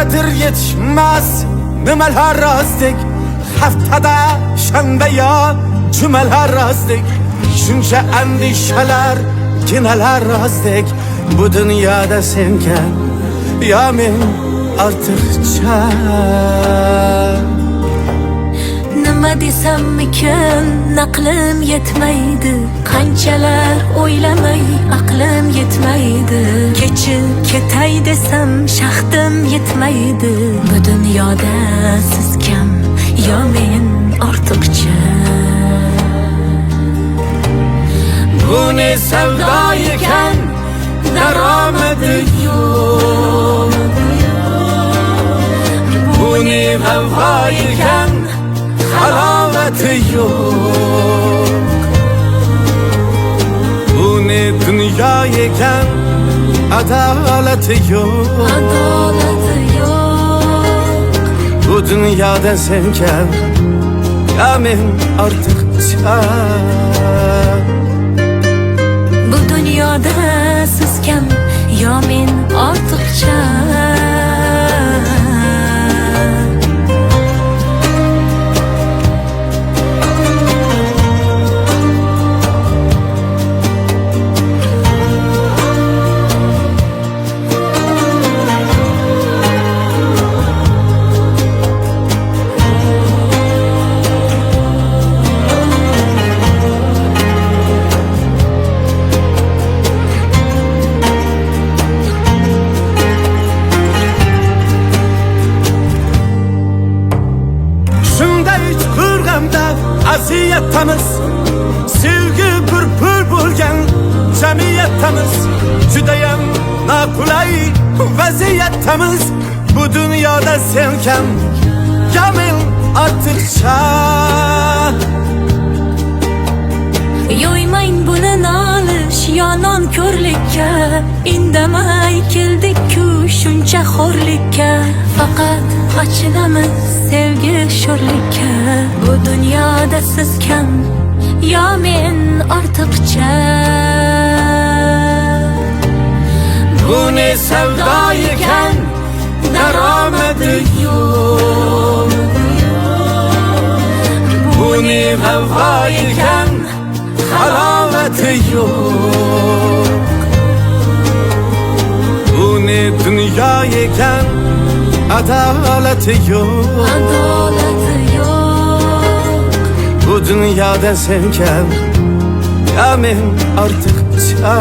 Nedir yetişmez nimeler razdik, haftada shanba ya cumalar razdik. Shuncha andishalar gineler razdik. Bu dünyada senken ya men ortiqcha. Nima desammikin aqlim yetmaydi, qanchalar o'ylamay aqlim yetmaydi. Kechib ketay desam shahdim yetmaydi. Bu dunyoda siz kam yo men ortiqcha. Bu ne sevda ekan daromadi yo'q. Bu ne vafo ekan halovati yo'q. Bu ne dunyo ekan adolati yo'q. Adolati yo'q. Bu dunyoda sen kam ya men ortiqcha. Bu dunyoda siz kam yo men ortiqcha. Aziyetimiz, sevgi purpur bo'lgan jamiyatimiz, judayam noqulay vaziyatimiz. Bu dunyoda sen kam ya men ortiqcha. Yo'ymang buni nolish yonon ko'rlikka. Indamay keldik-ku shuncha xo'rlikka. Faqat achinamiz sevgi sho'rlikka. Bu dunyoda siz kam yo men ortiqcha. Bu ne sevda ekan daromadi yo'q. Bu ne vafo ekan halovati yo'q. Bu ne dunyo ekan adolati yo'q. Adolati yo'q. Bu dunyoda sen kam ya men ortiqcha.